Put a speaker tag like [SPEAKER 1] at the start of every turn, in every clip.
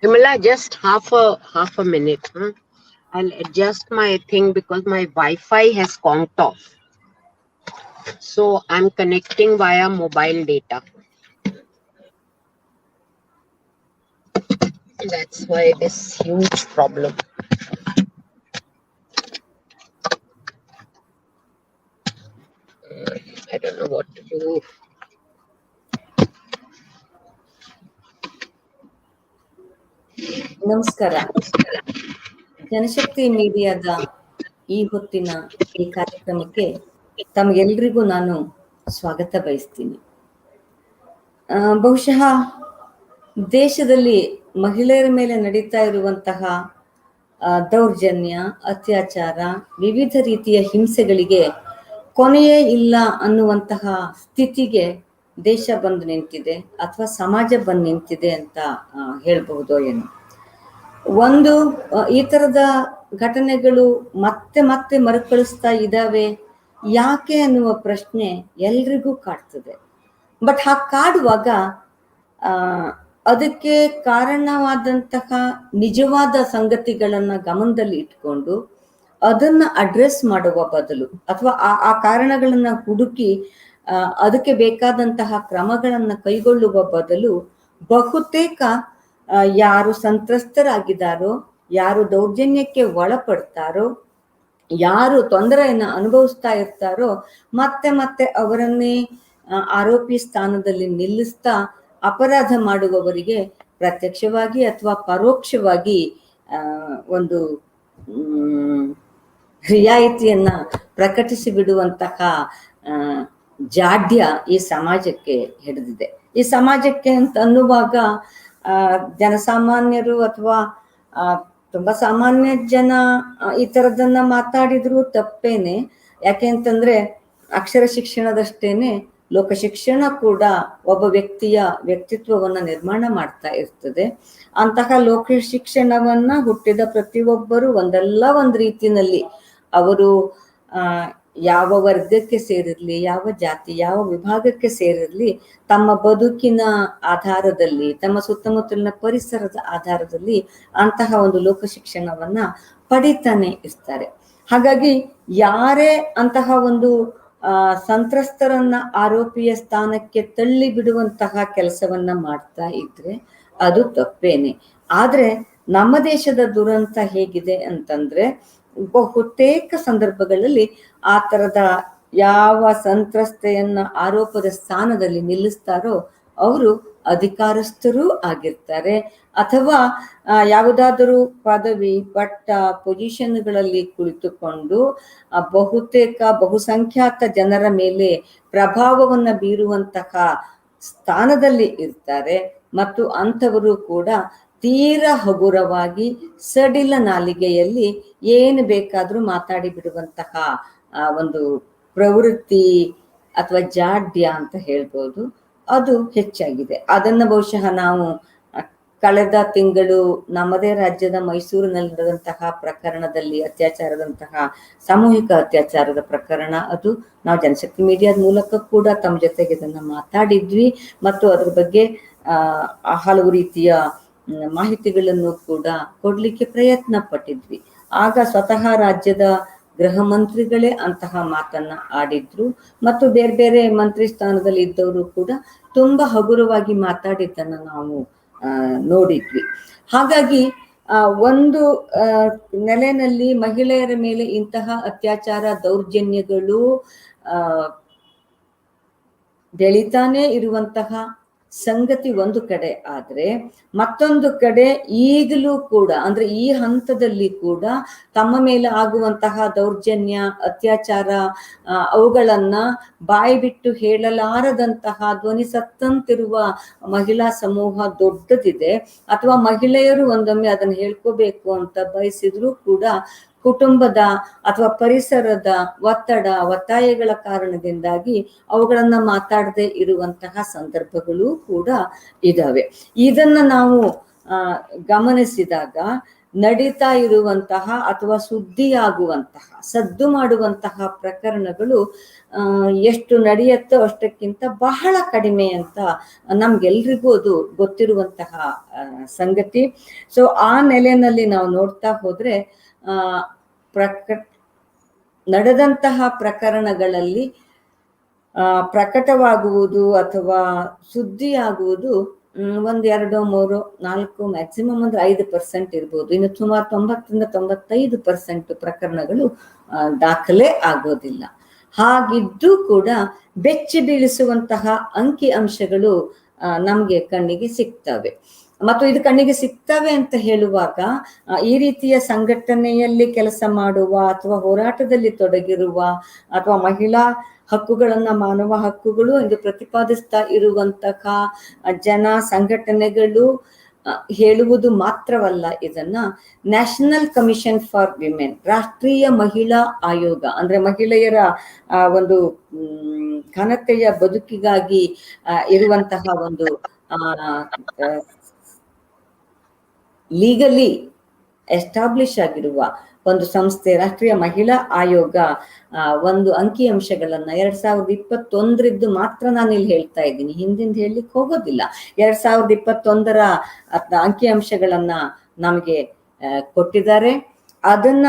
[SPEAKER 1] Himala, just half a minute. Huh? I'll adjust my thing because my Wi-Fi has conked off. So I'm connecting via mobile data. That's why this huge problem. I don't know what to do.
[SPEAKER 2] ನಮಸ್ಕಾರ. ಜನಶಕ್ತಿ ಮೀಡಿಯಾದ ಈ ಹೊತ್ತಿನ ಈ ಕಾರ್ಯಕ್ರಮಕ್ಕೆ ತಮಗೆಲ್ರಿಗೂ ನಾನು ಸ್ವಾಗತ ಬಯಸ್ತೀನಿ. ಬಹುಶಃ ದೇಶದಲ್ಲಿ ಮಹಿಳೆಯರ ಮೇಲೆ ನಡೀತಾ ಇರುವಂತಹ ದೌರ್ಜನ್ಯ, ಅತ್ಯಾಚಾರ, ವಿವಿಧ ರೀತಿಯ ಹಿಂಸೆಗಳಿಗೆ ಕೊನೆಯೇ ಇಲ್ಲ ಅನ್ನುವಂತಹ ಸ್ಥಿತಿಗೆ ದೇಶ ಬಂದು ನಿಂತಿದೆ ಅಥವಾ ಸಮಾಜ ಬಂದು ನಿಂತಿದೆ ಅಂತ ಹೇಳ್ಬಹುದೋ ಏನೋ. ಒಂದು ಈ ತರದ ಘಟನೆಗಳು ಮತ್ತೆ ಮತ್ತೆ ಮರುಕಳಿಸ್ತಾ ಇದ್ದಾವೆ ಯಾಕೆ ಅನ್ನುವ ಪ್ರಶ್ನೆ ಎಲ್ರಿಗೂ ಕಾಡ್ತದೆ. ಬಟ್ ಹಾಗೆ ಕಾಡುವಾಗ ಅದಕ್ಕೆ ಕಾರಣವಾದಂತಹ ನಿಜವಾದ ಸಂಗತಿಗಳನ್ನ ಗಮನದಲ್ಲಿ ಇಟ್ಕೊಂಡು ಅದನ್ನ ಅಡ್ರೆಸ್ ಮಾಡುವ ಬದಲು ಅಥವಾ ಆ ಕಾರಣಗಳನ್ನ ಹುಡುಕಿ ಅದಕ್ಕೆ ಬೇಕಾದಂತಹ ಕ್ರಮಗಳನ್ನ ಕೈಗೊಳ್ಳುವ ಬದಲು ಬಹುತೇಕ ಯಾರು ಸಂತ್ರಸ್ತರಾಗಿದ್ದಾರೋ, ಯಾರು ದೌರ್ಜನ್ಯಕ್ಕೆ ಒಳಪಡ್ತಾರೋ, ಯಾರು ತೊಂದರೆಯನ್ನ ಅನುಭವಿಸ್ತಾ ಇರ್ತಾರೋ ಮತ್ತೆ ಮತ್ತೆ ಅವರನ್ನೇ ಆರೋಪಿ ಸ್ಥಾನದಲ್ಲಿ ನಿಲ್ಲಿಸ್ತಾ ಅಪರಾಧ ಮಾಡುವವರಿಗೆ ಪ್ರತ್ಯಕ್ಷವಾಗಿ ಅಥವಾ ಪರೋಕ್ಷವಾಗಿ ಒಂದು ರಿಯಾಯಿತಿಯನ್ನ ಪ್ರಕಟಿಸಿ ಬಿಡುವಂತಹ ಜಾಡ್ಯ ಈ ಸಮಾಜಕ್ಕೆ ಹಿಡಿದಿದೆ. ಈ ಸಮಾಜಕ್ಕೆ ಅಂತ ಅನ್ನುವಾಗ ಜನಸಾಮಾನ್ಯರು ಅಥವಾ ತುಂಬಾ ಸಾಮಾನ್ಯ ಜನ ಈ ತರದನ್ನ ಮಾತಾಡಿದ್ರು ತಪ್ಪೇನೆ. ಯಾಕೆ ಅಂತಂದ್ರೆ ಅಕ್ಷರ ಶಿಕ್ಷಣದಷ್ಟೇನೆ ಲೋಕ ಶಿಕ್ಷಣ ಕೂಡ ಒಬ್ಬ ವ್ಯಕ್ತಿಯ ವ್ಯಕ್ತಿತ್ವವನ್ನ ನಿರ್ಮಾಣ ಮಾಡ್ತಾ ಇರ್ತದೆ. ಅಂತಹ ಲೋಕ ಶಿಕ್ಷಣವನ್ನ ಹುಟ್ಟಿದ ಪ್ರತಿಯೊಬ್ಬರು ಒಂದಲ್ಲ ಒಂದು ರೀತಿಯಲ್ಲಿ ಅವರು ಯಾವ ವರ್ಗಕ್ಕೆ ಸೇರಿರ್ಲಿ, ಯಾವ ಜಾತಿ, ಯಾವ ವಿಭಾಗಕ್ಕೆ ಸೇರಿರ್ಲಿ, ತಮ್ಮ ಬದುಕಿನ ಆಧಾರದಲ್ಲಿ, ತಮ್ಮ ಸುತ್ತಮುತ್ತಲಿನ ಪರಿಸರದ ಆಧಾರದಲ್ಲಿ ಅಂತಹ ಒಂದು ಲೋಕ ಶಿಕ್ಷಣವನ್ನ ಪಡಿತಾನೆ ಇರ್ತಾರೆ. ಹಾಗಾಗಿ ಯಾರೇ ಅಂತಹ ಒಂದು ಸಂತ್ರಸ್ತರನ್ನ ಆರೋಪಿಯ ಸ್ಥಾನಕ್ಕೆ ತಳ್ಳಿ ಬಿಡುವಂತಹ ಕೆಲಸವನ್ನ ಮಾಡ್ತಾ ಇದ್ರೆ ಅದು ತಪ್ಪೇನೆ. ಆದ್ರೆ ನಮ್ಮ ದೇಶದ ದುರಂತ ಹೇಗಿದೆ ಅಂತಂದ್ರೆ ಬಹುತೇಕ ಸಂದರ್ಭಗಳಲ್ಲಿ ಆ ತರದ ಯಾವ ಸಂತ್ರಸ್ತೆಯನ್ನ ಆರೋಪದ ಸ್ಥಾನದಲ್ಲಿ ನಿಲ್ಲಿಸ್ತಾರೋ ಅವರು ಅಧಿಕಾರಸ್ಥರೂ ಆಗಿರ್ತಾರೆ ಅಥವಾ ಯಾವುದಾದರೂ ಪದವಿ, ಪಟ್ಟ, ಪೊಸಿಷನ್ಗಳಲ್ಲಿ ಕುಳಿತುಕೊಂಡು ಬಹುತೇಕ ಬಹುಸಂಖ್ಯಾತ ಜನರ ಮೇಲೆ ಪ್ರಭಾವವನ್ನ ಬೀರುವಂತಹ ಸ್ಥಾನದಲ್ಲಿ ಇರ್ತಾರೆ. ಮತ್ತು ಅಂಥವರು ಕೂಡ ತೀರಾ ಹಗುರವಾಗಿ ಸಡಿಲ ನಾಲಿಗೆಯಲ್ಲಿ ಏನು ಬೇಕಾದ್ರೂ ಮಾತಾಡಿ ಬಿಡುವಂತಹ ಒಂದು ಪ್ರವೃತ್ತಿ ಅಥವಾ ಜಾಡ್ಯ ಅಂತ ಹೇಳ್ಬೋದು, ಅದು ಹೆಚ್ಚಾಗಿದೆ. ಅದನ್ನ ಬಹುಶಃ ನಾವು ಕಳೆದ ತಿಂಗಳು ನಮ್ಮದೇ ರಾಜ್ಯದ ಮೈಸೂರಿನಲ್ಲಿ ನಡೆದಂತಹ ಪ್ರಕರಣದಲ್ಲಿ ಅತ್ಯಾಚಾರದಂತಹ ಸಾಮೂಹಿಕ ಅತ್ಯಾಚಾರದ ಪ್ರಕರಣ, ಅದು ನಾವು ಜನಶಕ್ತಿ ಮೀಡಿಯಾದ ಮೂಲಕ ಕೂಡ ತಮ್ಮ ಜೊತೆಗೆ ಇದನ್ನ ಮಾತಾಡಿದ್ವಿ ಮತ್ತು ಅದ್ರ ಬಗ್ಗೆ ಹಲವು ರೀತಿಯ ಮಾಹಿತಿಗಳನ್ನು ಕೂಡ ಕೊಡ್ಲಿಕ್ಕೆ ಪ್ರಯತ್ನ ಪಟ್ಟಿದ್ವಿ. ಆಗ ಸ್ವತಃ ರಾಜ್ಯದ ಗೃಹ ಮಂತ್ರಿಗಳೇ ಅಂತಹ ಮಾತನ್ನ ಆಡಿದ್ರು ಮತ್ತು ಬೇರೆ ಬೇರೆ ಮಂತ್ರಿ ಸ್ಥಾನದಲ್ಲಿ ಇದ್ದವರು ಕೂಡ ತುಂಬಾ ಹಗುರವಾಗಿ ಮಾತಾಡಿದ್ದನ್ನ ನಾವು ನೋಡಿದ್ವಿ. ಹಾಗಾಗಿ ಒಂದು ನೆಲೆಯಲ್ಲಿ ಮಹಿಳೆಯರ ಮೇಲೆ ಇಂತಹ ಅತ್ಯಾಚಾರ, ದೌರ್ಜನ್ಯಗಳು ಬೆಳೀತಾನೆ ಇರುವಂತಹ ಸಂಗತಿ ಒಂದು ಕಡೆ ಆದ್ರೆ, ಮತ್ತೊಂದು ಕಡೆ ಈಗಲೂ ಕೂಡ ಅಂದ್ರೆ ಈ ಹಂತದಲ್ಲಿ ಕೂಡ ತಮ್ಮ ಮೇಲೆ ಆಗುವಂತಹ ದೌರ್ಜನ್ಯ, ಅತ್ಯಾಚಾರ ಅವುಗಳನ್ನ ಬಾಯಿ ಬಿಟ್ಟು ಹೇಳಲಾರದಂತಹ ಧ್ವನಿ ಸತ್ತಂತಿರುವ ಮಹಿಳಾ ಸಮೂಹ ದೊಡ್ಡದಿದೆ. ಅಥವಾ ಮಹಿಳೆಯರು ಒಂದೊಮ್ಮೆ ಅದನ್ನ ಹೇಳ್ಕೋಬೇಕು ಅಂತ ಬಯಸಿದ್ರು ಕೂಡ ಕುಟುಂಬದ ಅಥವಾ ಪರಿಸರದ ಒತ್ತಾಯಗಳ ಕಾರಣದಿಂದಾಗಿ ಅವುಗಳನ್ನ ಮಾತಾಡದೆ ಇರುವಂತಹ ಸಂದರ್ಭಗಳು ಕೂಡ ಇದಾವೆ. ಇದನ್ನ ನಾವು ಗಮನಿಸಿದಾಗ ನಡೀತಾ ಇರುವಂತಹ ಅಥವಾ ಸುದ್ದಿಯಾಗುವಂತಹ ಸದ್ದು ಮಾಡುವಂತಹ ಪ್ರಕರಣಗಳು ಎಷ್ಟು ನಡೆಯುತ್ತೋ ಅಷ್ಟಕ್ಕಿಂತ ಬಹಳ ಕಡಿಮೆ ಅಂತ ನಮ್ಗೆಲ್ರಿಗೂ ಅದು ಗೊತ್ತಿರುವಂತಹ ಸಂಗತಿ. ಸೊ ಆ ನೆಲೆಯಲ್ಲಿ ನಾವು ನೋಡ್ತಾ ಹೋದ್ರೆ ನಡೆದಂತಹ ಪ್ರಕರಣಗಳಲ್ಲಿ ಪ್ರಕಟವಾಗುವುದು ಅಥವಾ ಸುದ್ದಿಯಾಗುವುದು 1, 2, 3, 4 ಮ್ಯಾಕ್ಸಿಮಮ್ 5% ಇರ್ಬೋದು. ಇನ್ನು ಸುಮಾರು 90-95% ಪ್ರಕರಣಗಳು ದಾಖಲೆ ಆಗೋದಿಲ್ಲ. ಹಾಗಿದ್ದು ಕೂಡ ಬೆಚ್ಚಿ ಬೀಳಿಸುವಂತಹ ಅಂಕಿ ಅಂಶಗಳು ನಮ್ಗೆ ಕಣ್ಣಿಗೆ ಸಿಗ್ತವೆ. ಮತ್ತು ಇದು ಕಣ್ಣಿಗೆ ಸಿಗ್ತವೆ ಅಂತ ಹೇಳುವಾಗ ಈ ರೀತಿಯ ಸಂಘಟನೆಯಲ್ಲಿ ಕೆಲಸ ಮಾಡುವ ಅಥವಾ ಹೋರಾಟದಲ್ಲಿ ತೊಡಗಿರುವ ಅಥವಾ ಮಹಿಳಾ ಹಕ್ಕುಗಳನ್ನ ಮಾನವ ಹಕ್ಕುಗಳು ಎಂದು ಪ್ರತಿಪಾದಿಸ್ತಾ ಇರುವಂತಹ ಜನ ಸಂಘಟನೆಗಳು ಹೇಳುವುದು ಮಾತ್ರವಲ್ಲ, ಇದನ್ನ ನ್ಯಾಷನಲ್ ಕಮಿಷನ್ ಫಾರ್ ವಿಮೆನ್, ರಾಷ್ಟ್ರೀಯ ಮಹಿಳಾ ಆಯೋಗ ಅಂದ್ರೆ ಮಹಿಳೆಯರ ಒಂದು ಘನತೆಯ ಬದುಕಿಗಾಗಿ ಇರುವಂತಹ ಒಂದು ಲೀಗಲಿ ಎಸ್ಟಾಬ್ಲಿಷ್ ಆಗಿರುವ ಒಂದು ಸಂಸ್ಥೆ ರಾಷ್ಟ್ರೀಯ ಮಹಿಳಾ ಆಯೋಗ ಒಂದು ಅಂಕಿ ಅಂಶಗಳನ್ನ 2021 ಮಾತ್ರ ನಾನು ಇಲ್ಲಿ ಹೇಳ್ತಾ ಇದ್ದೀನಿ, ಹಿಂದಿಂದ ಹೇಳಲಿಕ್ಕೆ ಹೋಗೋದಿಲ್ಲ. 2021 ಅಂಕಿ ಅಂಶಗಳನ್ನ ನಮಗೆ ಕೊಟ್ಟಿದ್ದಾರೆ. ಅದನ್ನ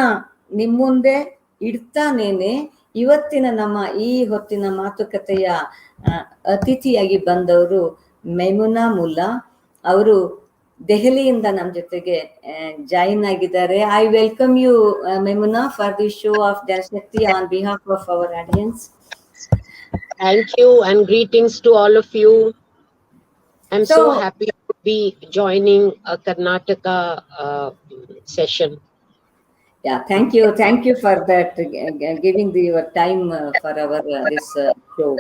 [SPEAKER 2] ನಿಮ್ಮ ಮುಂದೆ ಇಡ್ತಾನೇನೆ ಇವತ್ತಿನ ನಮ್ಮ ಈ ಹೊತ್ತಿನ ಮಾತುಕತೆಯ ಅತಿಥಿಯಾಗಿ ಬಂದವರು ಮೈಮುನಾ ಮುಲ್ಲಾ ಅವರು ದೆಹಲಿಯಿಂದ ನಮ್ಮ ಜೊತೆಗೆ ಜಾಯಿನ್ ಆಗಿದ್ದಾರೆ. I welcome you Maimuna for the show of Janashakti on behalf of our audience.
[SPEAKER 1] Thank you and greetings to all of you. I'm so happy to be joining a Karnataka session.
[SPEAKER 2] Yeah, thank you for that, giving your time for our this show.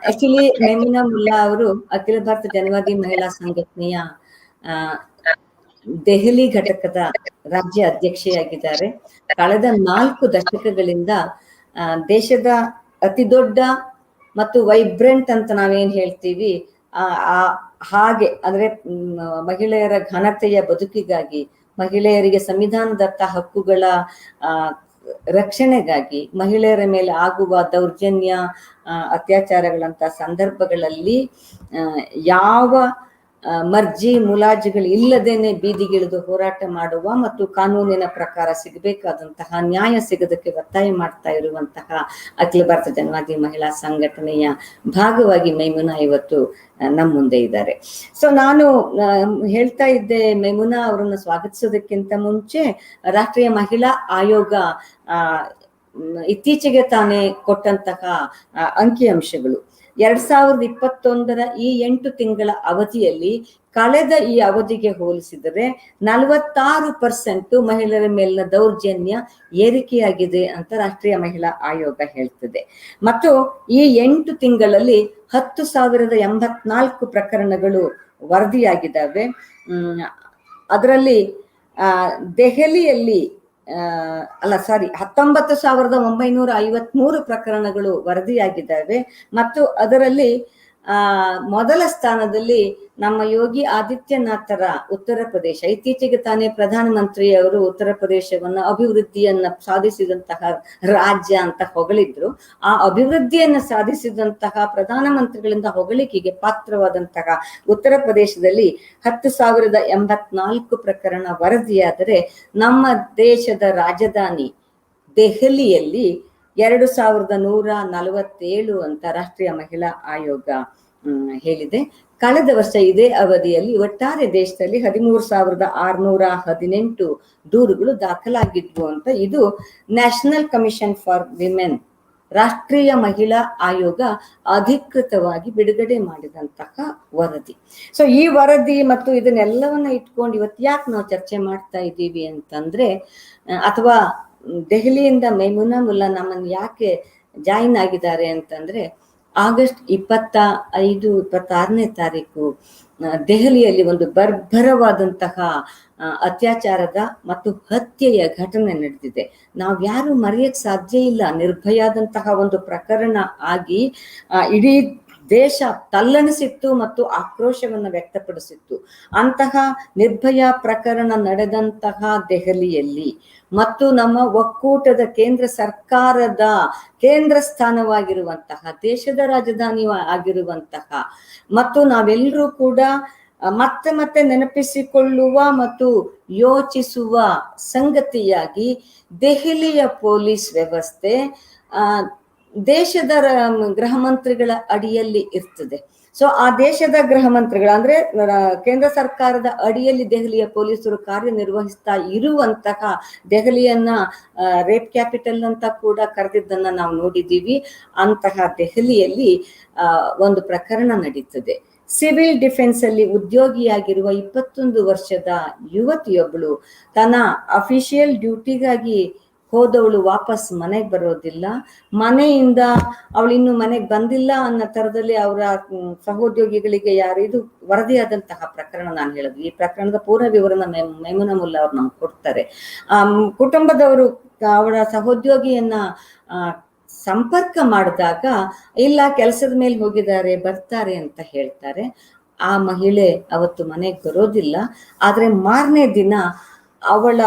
[SPEAKER 2] Actually Maimuna Mulla ಅವರು ಅಖಿಲ ಭಾರತ ಜನವಾದಿ ಮಹಿಳಾ ಸಂಘಟನೆಯ ದೆಹಲಿ ಘಟಕದ ರಾಜ್ಯ ಅಧ್ಯಕ್ಷೆಯಾಗಿದ್ದಾರೆ. ಕಳೆದ 4 ದಶಕಗಳಿಂದ ದೇಶದ ಅತಿ ದೊಡ್ಡ ಮತ್ತು ವೈಬ್ರೆಂಟ್ ಅಂತ ನಾವೇನ್ ಹೇಳ್ತೀವಿ ಹಾಗೆ ಅಂದ್ರೆ ಮಹಿಳೆಯರ ಘನತೆಯ ಬದುಕಿಗಾಗಿ, ಮಹಿಳೆಯರಿಗೆ ಸಂವಿಧಾನದತ್ತ ಹಕ್ಕುಗಳ ರಕ್ಷಣೆಗಾಗಿ, ಮಹಿಳೆಯರ ಮೇಲೆ ಆಗುವ ದೌರ್ಜನ್ಯ ಅತ್ಯಾಚಾರಗಳಂತ ಸಂದರ್ಭಗಳಲ್ಲಿ ಯಾವ ಮರ್ಜಿ ಮುಲಾಜಿಗಳು ಇಲ್ಲದೇನೆ ಬೀದಿಗಿಳಿದು ಹೋರಾಟ ಮಾಡುವ ಮತ್ತು ಕಾನೂನಿನ ಪ್ರಕಾರ ಸಿಗಬೇಕಾದಂತಹ ನ್ಯಾಯ ಸಿಗದಕ್ಕೆ ಒತ್ತಾಯ ಮಾಡ್ತಾ ಇರುವಂತಹ ಅಖಿಲ ಭಾರತ ಜನವಾದಿ ಮಹಿಳಾ ಸಂಘಟನೆಯ ಭಾಗವಾಗಿ ಮೈಮುನಾ ಇವತ್ತು ನಮ್ಮ ಮುಂದೆ ಇದ್ದಾರೆ. ಸೊ ನಾನು ಹೇಳ್ತಾ ಇದ್ದೆ, ಮೈಮುನಾ ಅವರನ್ನು ಸ್ವಾಗತಿಸೋದಕ್ಕಿಂತ ಮುಂಚೆ ರಾಷ್ಟ್ರೀಯ ಮಹಿಳಾ ಆಯೋಗ ಇತ್ತೀಚೆಗೆ ತಾನೇ ಕೊಟ್ಟಂತಹ ಅಂಕಿ ಅಂಶಗಳು 2021 ಈ 8 ತಿಂಗಳ ಅವಧಿಯಲ್ಲಿ ಕಳೆದ ಈ ಅವಧಿಗೆ ಹೋಲಿಸಿದರೆ 46% ಮಹಿಳೆಯರ ಮೇಲಿನ ದೌರ್ಜನ್ಯ ಏರಿಕೆಯಾಗಿದೆ ಅಂತ ರಾಷ್ಟ್ರೀಯ ಮಹಿಳಾ ಆಯೋಗ ಹೇಳ್ತದೆ. ಮತ್ತು ಈ 8 ತಿಂಗಳಲ್ಲಿ 10,084 ಪ್ರಕರಣಗಳು ವರದಿಯಾಗಿದ್ದಾವೆ. ಅದರಲ್ಲಿ ದೆಹಲಿಯಲ್ಲಿ 19,953 ಪ್ರಕರಣಗಳು ವರದಿಯಾಗಿದ್ದಾವೆ. ಮತ್ತು ಅದರಲ್ಲಿ ಮೊದಲ ಸ್ಥಾನದಲ್ಲಿ ನಮ್ಮ ಯೋಗಿ ಆದಿತ್ಯನಾಥರ ಉತ್ತರ ಪ್ರದೇಶ, ಇತ್ತೀಚೆಗೆ ತಾನೇ ಪ್ರಧಾನಮಂತ್ರಿಯವರು ಉತ್ತರ ಪ್ರದೇಶವನ್ನ ಅಭಿವೃದ್ಧಿಯನ್ನ ಸಾಧಿಸಿದಂತಹ ರಾಜ್ಯ ಅಂತ ಹೊಗಳಿದ್ರು. ಆ ಅಭಿವೃದ್ಧಿಯನ್ನ ಸಾಧಿಸಿದಂತಹ ಪ್ರಧಾನಮಂತ್ರಿಗಳಿಂದ ಹೊಗಳಿಕೆಗೆ ಪಾತ್ರವಾದಂತಹ ಉತ್ತರ ಪ್ರದೇಶದಲ್ಲಿ 10,084 ಪ್ರಕರಣ ವರದಿಯಾದರೆ ನಮ್ಮ ದೇಶದ ರಾಜಧಾನಿ ದೆಹಲಿಯಲ್ಲಿ 2,147 ಅಂತ ರಾಷ್ಟ್ರೀಯ ಮಹಿಳಾ ಆಯೋಗ ಹೇಳಿದೆ. ಕಳೆದ ವರ್ಷ ಇದೇ ಅವಧಿಯಲ್ಲಿ ಒಟ್ಟಾರೆ ದೇಶದಲ್ಲಿ 13,618 ದೂರುಗಳು ದಾಖಲಾಗಿದ್ವು ಅಂತ ಇದು ನ್ಯಾಷನಲ್ ಕಮಿಷನ್ ಫಾರ್ ವಿಮೆನ್, ರಾಷ್ಟ್ರೀಯ ಮಹಿಳಾ ಆಯೋಗ ಅಧಿಕೃತವಾಗಿ ಬಿಡುಗಡೆ ಮಾಡಿದಂತಹ ವರದಿ. ಸೊ ಈ ವರದಿ ಮತ್ತು ಇದನ್ನೆಲ್ಲವನ್ನ ಇಟ್ಕೊಂಡು ಇವತ್ತು ಯಾಕೆ ನಾವು ಚರ್ಚೆ ಮಾಡ್ತಾ ಇದ್ದೀವಿ ಅಂತಂದ್ರೆ, ಅಥವಾ ದೆಹಲಿಯಿಂದ ಮೈಮುನಾ ಮುಲ್ಲಾ ನಮ್ಮನ್ನು ಯಾಕೆ ಜಾಯಿನ್ ಆಗಿದ್ದಾರೆ ಅಂತಂದ್ರೆ, ಆಗಸ್ಟ್ 25-26ನೇ ತಾರೀಕು ದೆಹಲಿಯಲ್ಲಿ ಒಂದು ಬರ್ಬರವಾದಂತಹ ಅತ್ಯಾಚಾರದ ಮತ್ತು ಹತ್ಯೆಯ ಘಟನೆ ನಡೆದಿದೆ. ನಾವು ಯಾರು ಮರೆಯಕ್ ಸಾಧ್ಯ ಇಲ್ಲ. ನಿರ್ಭಯಾದಂತಹ ಒಂದು ಪ್ರಕರಣ ಆಗಿ ಇಡೀ ದೇಶ ತಲ್ಲಣಿಸಿತ್ತು ಮತ್ತು ಆಕ್ರೋಶವನ್ನು ವ್ಯಕ್ತಪಡಿಸಿತ್ತು. ಅಂತಹ ನಿರ್ಭಯ ಪ್ರಕರಣ ನಡೆದಂತಹ ದೆಹಲಿಯಲ್ಲಿ ಮತ್ತು ನಮ್ಮ ಒಕ್ಕೂಟದ ಕೇಂದ್ರ ಸರ್ಕಾರದ ಕೇಂದ್ರ ಸ್ಥಾನವಾಗಿರುವಂತಹ, ದೇಶದ ರಾಜಧಾನಿ ಆಗಿರುವಂತಹ, ಮತ್ತು ನಾವೆಲ್ಲರೂ ಕೂಡ ಮತ್ತೆ ಮತ್ತೆ ನೆನಪಿಸಿಕೊಳ್ಳುವ ಮತ್ತು ಯೋಚಿಸುವ ಸಂಗತಿಯಾಗಿ ದೆಹಲಿಯ ಪೊಲೀಸ್ ವ್ಯವಸ್ಥೆ ದೇಶದ ಗೃಹ ಮಂತ್ರಿಗಳ ಅಡಿಯಲ್ಲಿ ಇರ್ತದೆ. ಸೊ ಆ ದೇಶದ ಗೃಹ ಮಂತ್ರಿಗಳ ಅಂದ್ರೆ ಕೇಂದ್ರ ಸರ್ಕಾರದ ಅಡಿಯಲ್ಲಿ ದೆಹಲಿಯ ಪೊಲೀಸರು ಕಾರ್ಯನಿರ್ವಹಿಸ್ತಾ ಇರುವಂತಹ ದೆಹಲಿಯನ್ನ ರೇಪ್ ಕ್ಯಾಪಿಟಲ್ ಅಂತ ಕೂಡ ಕರೆದಿದ್ದನ್ನ ನಾವು ನೋಡಿದ್ದೀವಿ. ಅಂತಹ ದೆಹಲಿಯಲ್ಲಿ ಒಂದು ಪ್ರಕರಣ ನಡೀತದೆ. ಸಿವಿಲ್ ಡಿಫೆನ್ಸ್ ಅಲ್ಲಿ ಉದ್ಯೋಗಿಯಾಗಿರುವ 21 ವರ್ಷದ ಯುವತಿಯೊಬ್ಬಳು ತನ್ನ ಅಫಿಷಿಯಲ್ ಡ್ಯೂಟಿಗಾಗಿ ಹೋದವಳು ವಾಪಸ್ ಮನೆಗೆ ಬರೋದಿಲ್ಲ. ಮನೆಯಿಂದ ಅವಳಿನ್ನು ಮನೆಗೆ ಬಂದಿಲ್ಲ ಅನ್ನೋ ತರದಲ್ಲಿ ಅವರ ಸಹೋದ್ಯೋಗಿಗಳಿಗೆ ಇದು ವರದಿಯಾದಂತಹ ಪ್ರಕರಣ ನಾನು ಹೇಳಿದ್ವಿ. ಈ ಪ್ರಕರಣದ ಪೂರ್ಣ ವಿವರಣ ಮೆಮುನಾ ಮುಲ್ಲಾ ಅವ್ರು ನಮ್ಗೆ ಕೊಡ್ತಾರೆ. ಕುಟುಂಬದವರು ಅವರ ಸಹೋದ್ಯೋಗಿಯನ್ನ ಸಂಪರ್ಕ ಮಾಡಿದಾಗ ಇಲ್ಲ, ಕೆಲಸದ ಮೇಲೆ ಹೋಗಿದ್ದಾರೆ, ಬರ್ತಾರೆ ಅಂತ ಹೇಳ್ತಾರೆ. ಆ ಮಹಿಳೆ ಅವತ್ತು ಮನೆಗೆ ಬರೋದಿಲ್ಲ. ಆದ್ರೆ ಮಾರನೇ ದಿನ ಅವಳ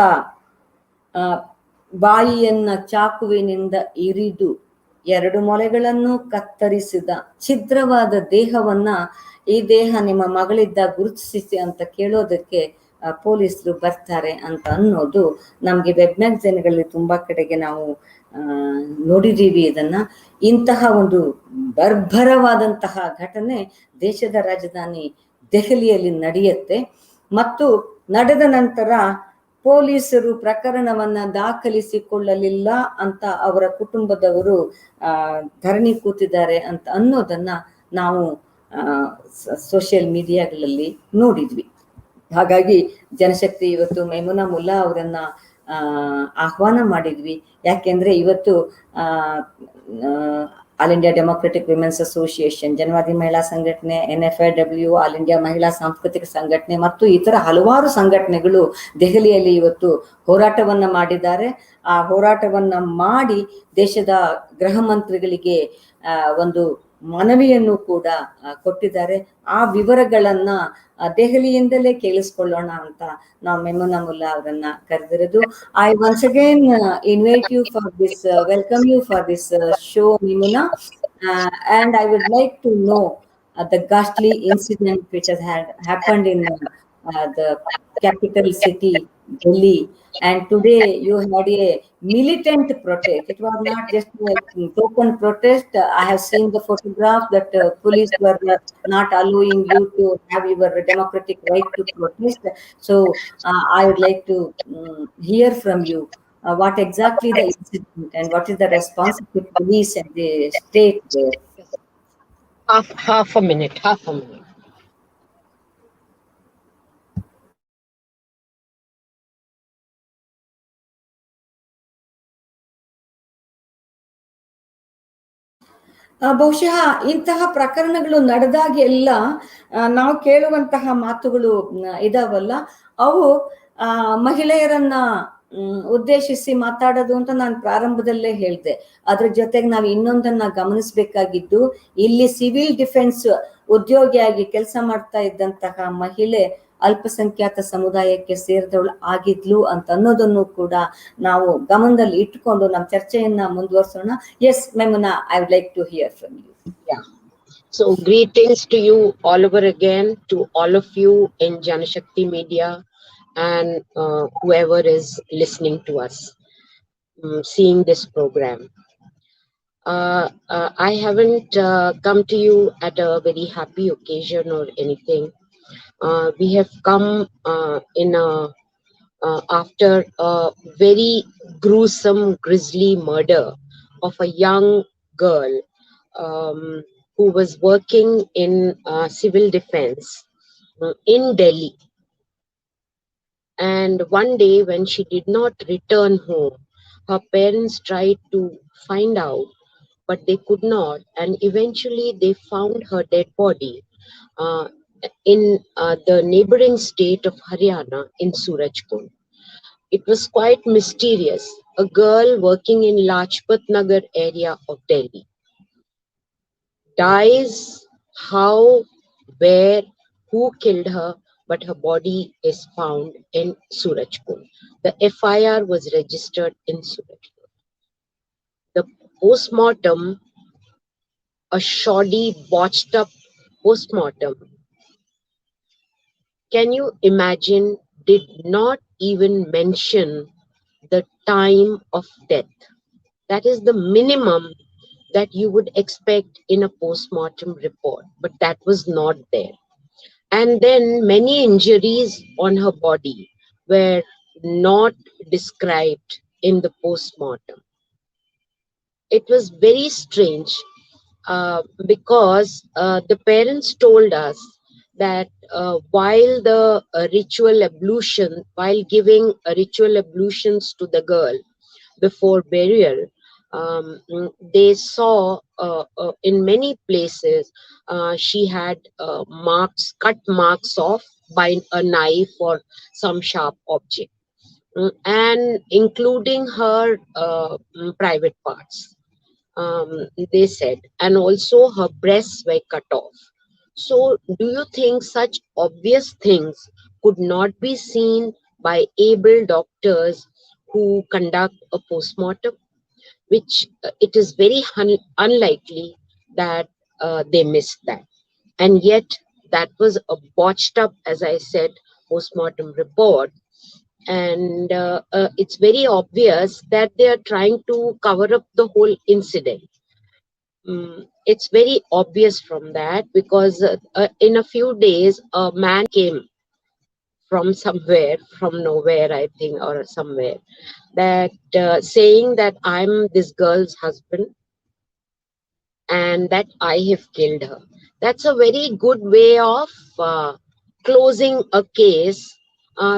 [SPEAKER 2] ಬಾಯಿಯನ್ನ ಚಾಕುವಿನಿಂದ ಇರಿದು 2 ಮೊಲೆಗಳನ್ನು ಕತ್ತರಿಸಿದ ಛಿದ್ರವಾದ ದೇಹವನ್ನ, ಈ ದೇಹ ನಿಮ್ಮ ಮಗಳಿದ್ದ ಗುರುತಿಸಿ ಅಂತ ಕೇಳೋದಕ್ಕೆ ಪೊಲೀಸರು ಬರ್ತಾರೆ ಅಂತ ಅನ್ನೋದು ನಮ್ಗೆ ವೆಬ್ ಮ್ಯಾಗಝೈನ್ಗಳಲ್ಲಿ ತುಂಬಾ ಕಡೆಗೆ ನಾವು ನೋಡಿದೀವಿ. ಇದನ್ನ ಇಂತಹ ಒಂದು ಬರ್ಬರವಾದಂತಹ ಘಟನೆ ದೇಶದ ರಾಜಧಾನಿ ದೆಹಲಿಯಲ್ಲಿ ನಡೆಯುತ್ತೆ. ಮತ್ತು ನಡೆದ ನಂತರ ಪೊಲೀಸರು ಪ್ರಕರಣವನ್ನ ದಾಖಲಿಸಿಕೊಳ್ಳಲಿಲ್ಲ ಅಂತ ಅವರ ಕುಟುಂಬದವರು ಧರಣಿ ಕೂತಿದ್ದಾರೆ ಅಂತ ಅನ್ನೋದನ್ನ ನಾವು ಸೋಷಿಯಲ್ ಮೀಡಿಯಾಗಳಲ್ಲಿ ನೋಡಿದ್ವಿ. ಹಾಗಾಗಿ ಜನಶಕ್ತಿ ಇವತ್ತು ಮೆಮುನಾ ಮುಲ್ಲಾ ಅವರನ್ನ ಆಹ್ವಾನ ಮಾಡಿದ್ವಿ. ಯಾಕೆಂದ್ರೆ ಇವತ್ತು all India democratic women's association, Janavadi Mahila Sanghatane, NFIW, all India ಮಹಿಳಾ ಸಾಂಸ್ಕೃತಿಕ ಸಂಘಟನೆ ಮತ್ತು ಇತರ ಹಲವಾರು ಸಂಘಟನೆಗಳು ದೆಹಲಿಯಲ್ಲಿ ಇವತ್ತು ಹೋರಾಟವನ್ನ ಮಾಡಿದ್ದಾರೆ. ಆ ಹೋರಾಟವನ್ನ ಮಾಡಿ ದೇಶದ ಗೃಹ ಮಂತ್ರಿಗಳಿಗೆ ಒಂದು ಮನವಿಯನ್ನು ಕೂಡ ಕೊಟ್ಟಿದ್ದಾರೆ. ಆ ವಿವರಗಳನ್ನ ದೆಹಲಿಯಿಂದಲೇ ಕೇಳಿಸ್ಕೊಳ್ಳೋಣ ಅಂತ ನಾವು ಮೆಮುನಾ ಮುಲ್ಲಾ ಅವರನ್ನ ಕರೆದಿರೋದು. I once again invite you for this, welcome you for this show Memuna, and I would like to know the ghastly incident which has happened in the capital city Delhi, and today you had a militant protest. It was not just a token protest. I have seen the photograph that police were not allowing you to have your democratic right to protest. So I would like to hear from you what exactly the incident and what is the response of the police and the state there.
[SPEAKER 1] Half a minute.
[SPEAKER 2] ಬಹುಶಃ ಇಂತಹ ಪ್ರಕರಣಗಳು ನಡೆದಾಗೆಲ್ಲ ನಾವು ಕೇಳುವಂತಹ ಮಾತುಗಳು ಇದಾವಲ್ಲ, ಅವು ಮಹಿಳೆಯರನ್ನ ಉದ್ದೇಶಿಸಿ ಮಾತಾಡೋದು ಅಂತ ನಾನು ಪ್ರಾರಂಭದಲ್ಲೇ ಹೇಳಿದೆ. ಅದ್ರ ಜೊತೆಗೆ ನಾವು ಇನ್ನೊಂದನ್ನ ಗಮನಿಸಬೇಕಾಗಿದ್ದು, ಇಲ್ಲಿ ಸಿವಿಲ್ ಡಿಫೆನ್ಸ್ ಉದ್ಯೋಗಿಯಾಗಿ ಕೆಲಸ ಮಾಡ್ತಾ ಇದ್ದಂತಹ ಮಹಿಳೆ ಅಲ್ಪಸಂಖ್ಯಾತ ಸಮುದಾಯಕ್ಕೆ ಸೇರಿದವಳು ಆಗಿದ್ಲು ಅಂತ ಅನ್ನೋದನ್ನು ಕೂಡ ನಾವು ಗಮನದಲ್ಲಿ ಇಟ್ಟುಕೊಂಡು ನಮ್ಮ ಚರ್ಚೆಯನ್ನ ಮುಂದುವರಿಸೋಣ. Yes Memuna, I would like to hear from you.
[SPEAKER 1] So greetings to you all over again, to all of you in Janashakti Media and whoever is listening to us, seeing this program. I haven't come to you at a very happy occasion or anything. We have come after a very gruesome, grisly murder of a young girl who was working in civil defense in Delhi. And one day when she did not return home, her parents tried to find out, but they could not. And eventually they found her dead body in the neighboring state of Haryana in Surajkund. It was quite mysterious. A girl working in Lajpat Nagar area of Delhi dies how, where, who killed her, but her body is found in Surajpur. The FIR was registered in Surajpur. The postmortem, a shoddy, botched up postmortem, can you imagine, did not even mention the time of death. That is the minimum that you would expect in a postmortem report, but that was not there. And then many injuries on her body were not described in the postmortem. It was very strange because the parents told us that while the ritual ablution, while giving ritual ablutions to the girl before burial, they saw in many places she had marks, cut marks off by a knife or some sharp object, and including her private parts, they said, and also her breasts were cut off. So, do you think such obvious things could not be seen by able doctors who conduct a postmortem? Which it is very unlikely that they missed that. And yet, that was a botched up, as I said, postmortem report. And it's very obvious that they are trying to cover up the whole incident. It's very obvious from that because in a few days, a man came from somewhere, from nowhere, I think, or somewhere, that saying that I'm this girl's husband and that I have killed her. That's a very good way of closing a case,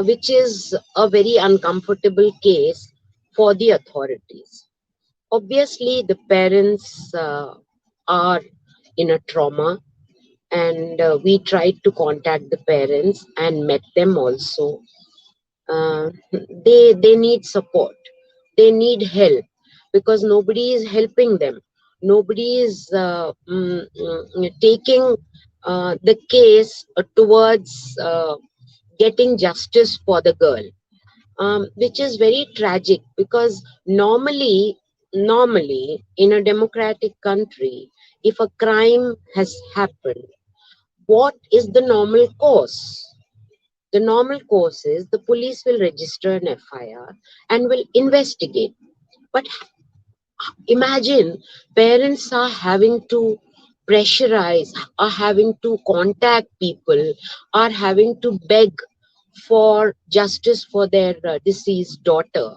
[SPEAKER 1] which is a very uncomfortable case for the authorities. Obviously, the parents are in a trauma, and we tried to contact the parents and met them also. They need support, they need help because nobody is helping them, nobody is taking the case towards getting justice for the girl, which is very tragic because normally in a democratic country, if a crime has happened, what is the normal course? The normal course is the police will register an FIR and will investigate. But imagine parents are having to pressurize, are having to contact people, are having to beg for justice for their deceased daughter,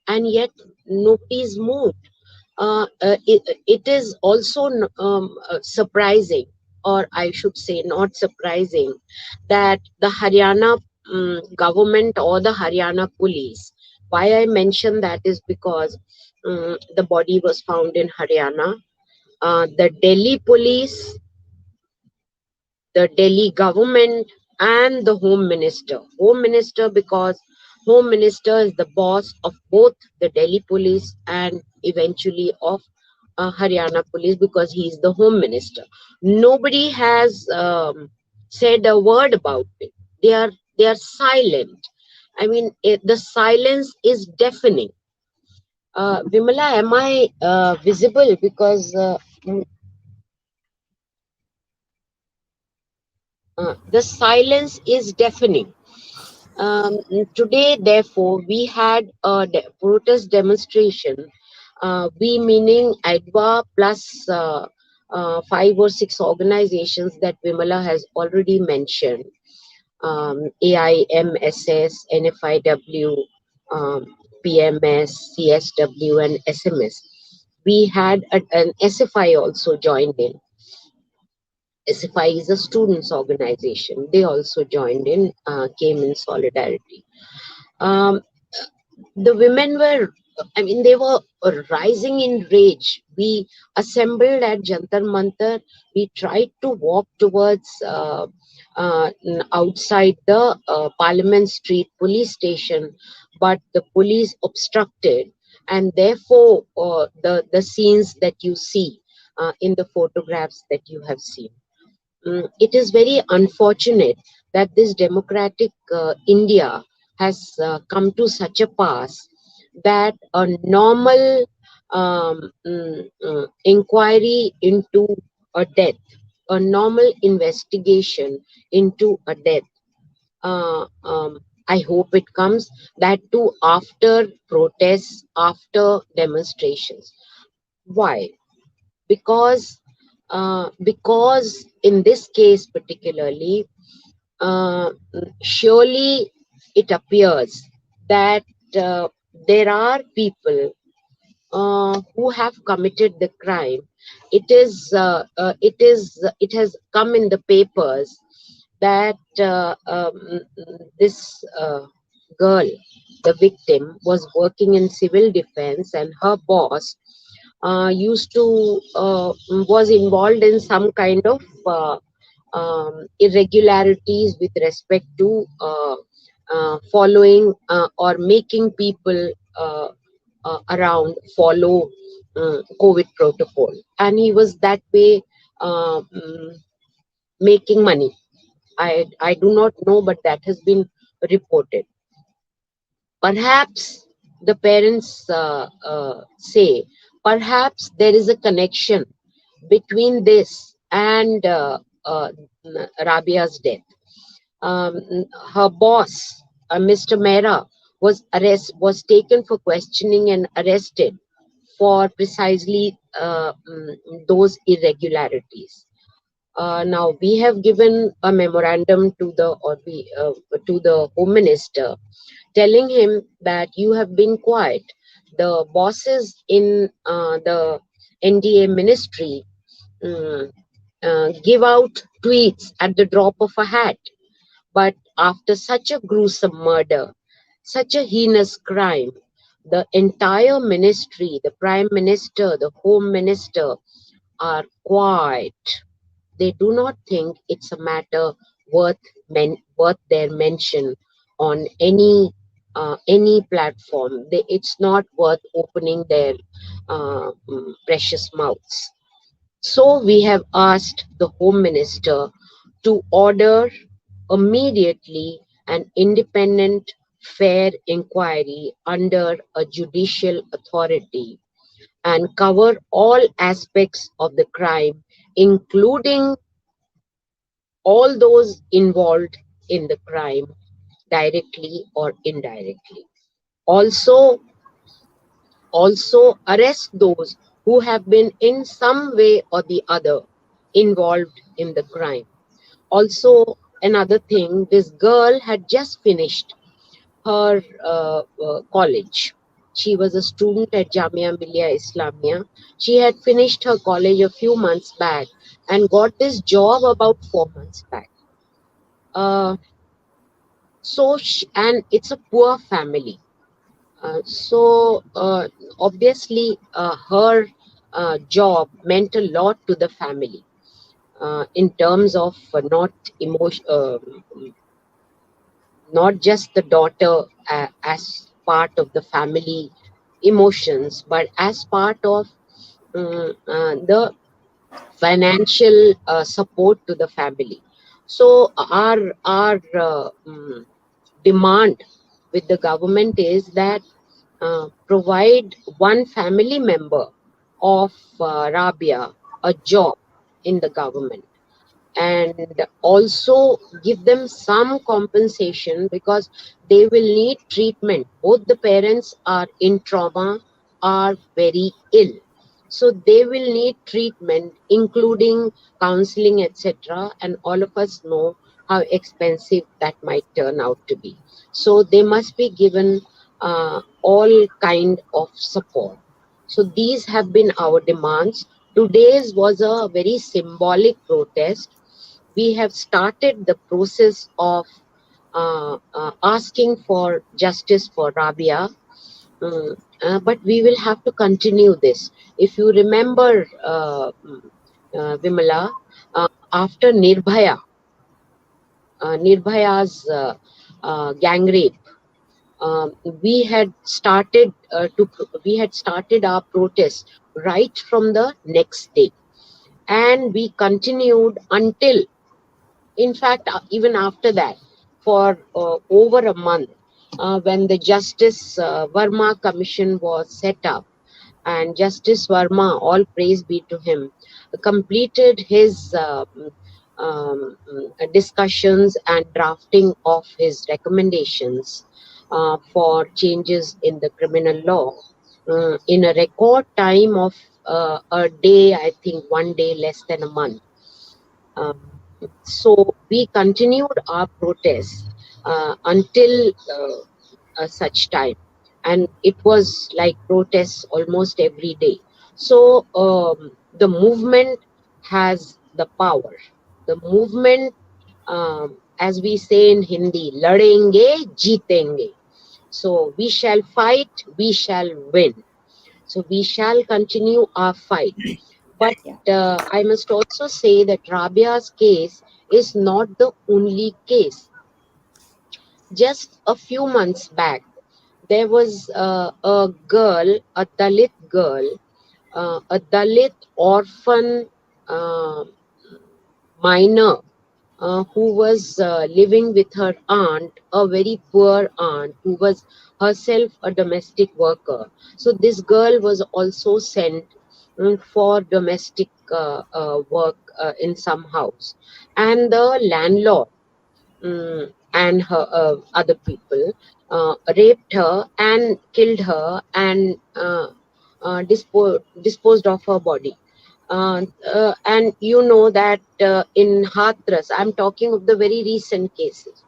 [SPEAKER 1] and yet nobody is moved. It is also surprising, or I should say, not surprising, that the Haryana government or the Haryana police. Why I mention that is because the body was found in Haryana. The Delhi police, the Delhi government, and the Home Minister. Home Minister because Home Minister is the boss of both the Delhi police and eventually of Haryana police because he is the Home Minister. Nobody has said a word about it. They are silent. I mean, the silence is deafening. Vimala, am I visible? Because the silence is deafening. Today, therefore, we had a protest demonstration. We meaning ADWA plus 5 or 6 organizations that Vimala has already mentioned. AIMSS, NFIW, um, PMS, CSW, and SMS. We had an SFI also joined in. SFI is a students organization. They also joined in, came in solidarity. Um, the women were, I mean, they were rising in rage. We assembled at Jantar Mantar. We tried to walk towards outside the Parliament Street police station, but the police obstructed, and therefore the scenes that you see in the photographs that you have seen. it is very unfortunate that this democratic India has come to such a pass that a normal inquiry into a death, a normal investigation into a death, I hope it comes, that too after protests, after demonstrations. Why? Because in this case particularly, surely it appears that uh, there are people who have committed the crime. It has come in the papers that this girl, the victim, was working in civil defense, and her boss used to was involved in some kind of irregularities with respect to following or making people around follow COVID protocol, and he was that way making money. I do not know, but that has been reported. Perhaps the parents say, perhaps there is a connection between this and Rabia's death. Her boss, Mr. Mehra, was taken for questioning and arrested for precisely those irregularities. Now we have given a memorandum to the Home Minister, telling him that you have been quiet. The bosses in the NDA ministry give out tweets at the drop of a hat. But after such a gruesome murder, such a heinous crime, the entire ministry, the Prime Minister, the Home Minister, are quiet. They do not think it's a matter worth their mention on any platform. It's not worth opening their precious mouths. So we have asked the Home Minister to order immediately an independent, fair inquiry under a judicial authority and cover all aspects of the crime, including all those involved in the crime, directly or indirectly. Also, also arrest those who have been in some way or the other involved in the crime. Also, another thing, this girl had just finished her college. She was a student at Jamia Millia Islamia. She had finished her college a few months back and got this job about 4 months back. Uh, and it's a poor family. So obviously her job meant a lot to the family in terms of not just the daughter as part of the family emotions, but as part of the financial support to the family. So our demand with the government is that provide one family member of Rabia a job in the government, and also give them some compensation because they will need treatment. Both the parents are in trauma, are very ill. So they will need treatment, including counseling, etc. And all of us know how expensive that might turn out to be. So they must be given all kind of support. So these have been our demands. Today's was a very symbolic protest. We have started the process of asking for justice for Rabia, but we will have to continue this. If you remember, Vimala, after Nirbhaya's gang rape, we had started our protest right from the next day, and we continued until In fact, even after that, for over a month, when the Justice Verma Commission was set up, and Justice Verma, all praise be to him, completed his discussions and drafting of his recommendations for changes in the criminal law in a record time of a day, I think 1 day, less than a month. So we continued our protests until such time, and it was like protests almost every day. So the movement has the power. The movement, as we say in Hindi, ladenge, jeetenge. So we shall fight, we shall win. So we shall continue our fight. But
[SPEAKER 2] Yeah.
[SPEAKER 1] I must also say that Rabia's case is not the only case. Just a few months back, there was a girl, a Dalit girl, a Dalit orphan uh, minor who was living with her aunt, a very poor aunt who was herself a domestic worker. So this girl was also sent for domestic work in some house. And the landlord and her other people raped her and killed her and disposed of her body. And you know that in Hathras, I'm talking of the very recent cases.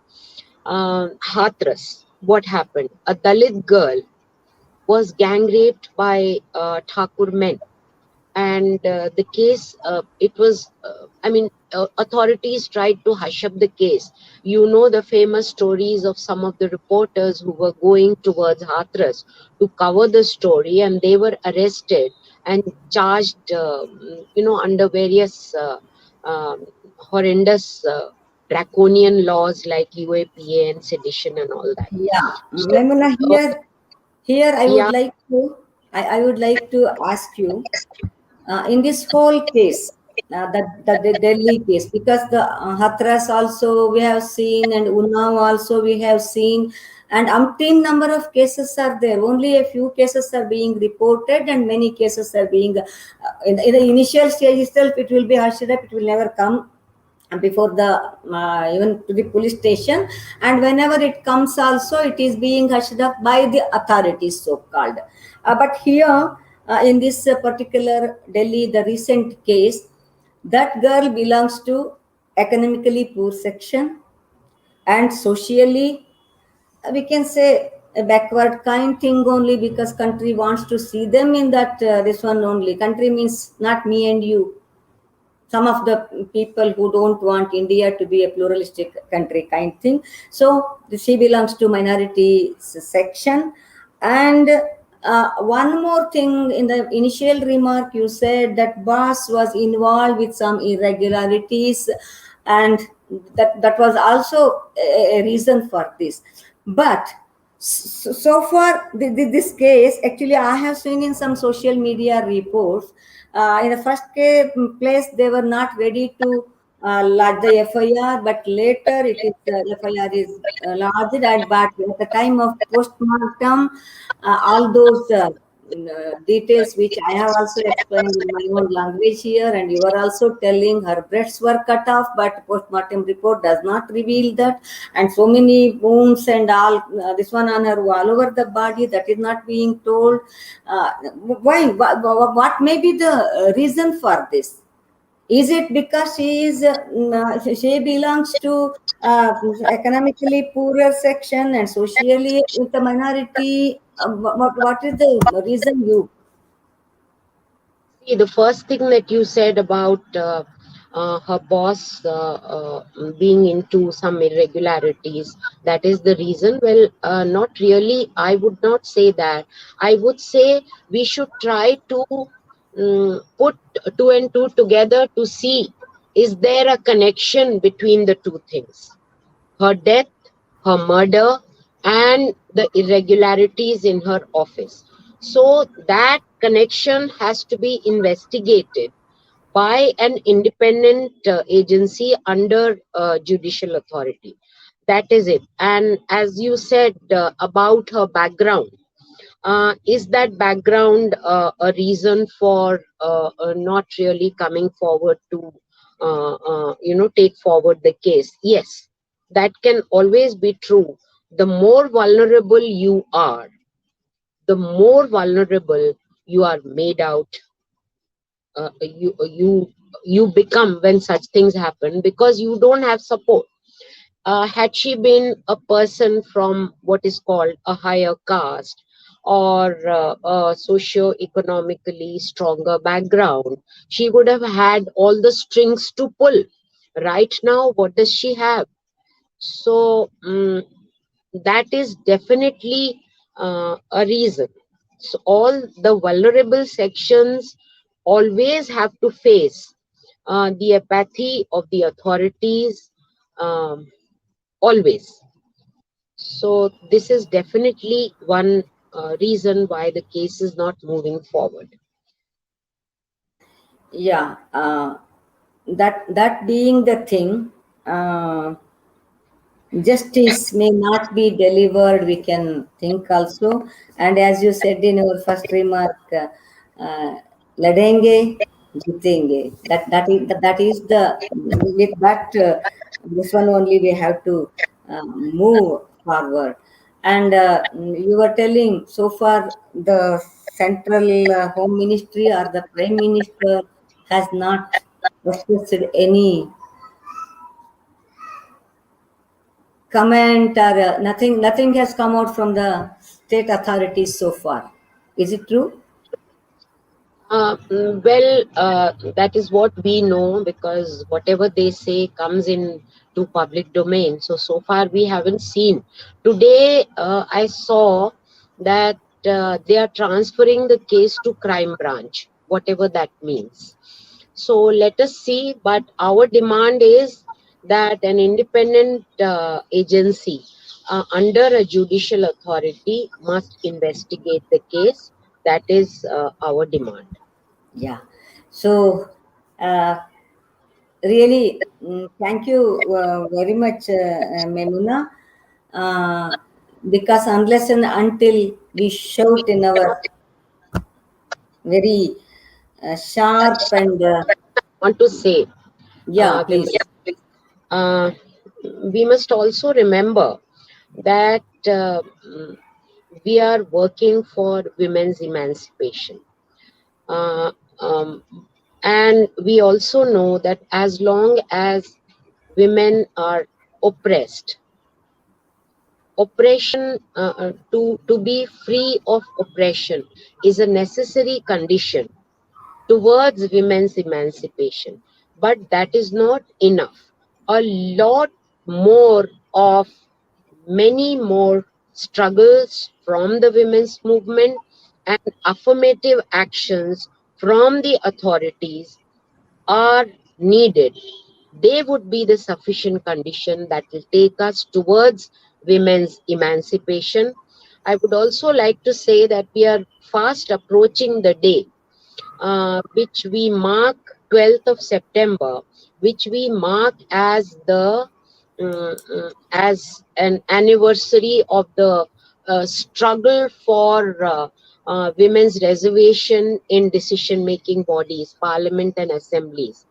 [SPEAKER 1] Hathras, what happened? A Dalit girl was gang raped by Thakur men, and the case, it was, authorities tried to hush up the case. You know the famous stories of some of the reporters who were going towards Hathras to cover the story, and they were arrested and charged, under various horrendous draconian laws like UAPA and sedition and all that.
[SPEAKER 2] Yeah,
[SPEAKER 1] So,
[SPEAKER 2] Maimuna,
[SPEAKER 1] uh,
[SPEAKER 2] here
[SPEAKER 1] yeah,
[SPEAKER 2] I would like to ask you, in this whole case, the Delhi case, because the Hathras also we have seen, and Unnao also we have seen, and umpteen number of cases are there. Only a few cases are being reported, and many cases are being, in the initial stage itself, it will be hushed up, it will never come before the even to the police station, and whenever it comes also it is being hushed up by the authorities, so called. But here, in this particular Delhi, the recent case, that girl belongs to economically poor section, and socially, we can say a backward kind thing, only because country wants to see them in that, this one only. Country means not me and you, some of the people who don't want India to be a pluralistic country kind thing. So she belongs to minority section. And one more thing, in the initial remark, you said that Bas was involved with some irregularities, and that was also a reason for this. But so far, this case, actually, I have seen in some social media reports, in the first place, they were not ready to lodge the FIR, but later it is, FIR is lodged, and but at the time of postmortem, all those details which I have also explained in my own language here, and you are also telling her breasts were cut off, but postmortem report does not reveal that, and so many wounds and all, this one on her all over the body, that is not being told. Why? What may be the reason for this? Is it because she belongs to economically poorer section and socially with the minority? What is the reason you?
[SPEAKER 1] see, the first thing that you said about her boss being into some irregularities, that is the reason. Well, not really. I would not say that. I would say we should try to put two and two together to see, is there a connection between the two things? Her death, her murder, and the irregularities in her office. So that connection has to be investigated. by an independent agency under judicial authority. That is it. And as you said about her background, is that background a reason for not really coming forward to, take forward the case? Yes, that can always be true. The more vulnerable you are, the more vulnerable you are made out. You become when such things happen, because you don't have support. Had she been a person from what is called a higher caste, or a socio-economically stronger background, she would have had all the strings to pull. Right now, what does she have? So that is definitely a reason. So all the vulnerable sections always have to face the apathy of the authorities, um, always. So this is definitely one reason why the case is not moving forward.
[SPEAKER 2] Yeah, that being the thing, uh, justice may not be delivered, we can think also. And as you said in your first remark, uh, ladenge, jitenge. That is the, with that, this one only we have to move forward. And you were telling so far the central home ministry or the prime minister has not expressed any comment, or nothing has come out from the state authorities so far. Is it true?
[SPEAKER 1] That is what we know, because whatever they say comes in to public domain. So far we haven't seen. Today, I saw that they are transferring the case to crime branch, whatever that means. So let us see. But our demand is that an independent agency under a judicial authority must investigate the case. That is our demand.
[SPEAKER 2] Yeah. So uh, really, thank you very much, Memuna. Uh, because unless and until we shout in our very sharp and
[SPEAKER 1] Want to say,
[SPEAKER 2] yeah,
[SPEAKER 1] we
[SPEAKER 2] please.
[SPEAKER 1] must, uh, we must also remember that we are working for women's emancipation. Uh, um, and we also know that as long as women are oppressed, oppression, to be free of oppression is a necessary condition towards women's emancipation. But that is not enough. A lot more of many more struggles from the women's movement and affirmative actions from the authorities are needed. They would be the sufficient condition that will take us towards women's emancipation. I would also like to say that we are fast approaching the day which we mark 12th of September, which we mark as the as an anniversary of the struggle for women's reservation in decision-making bodies, parliament and assemblies.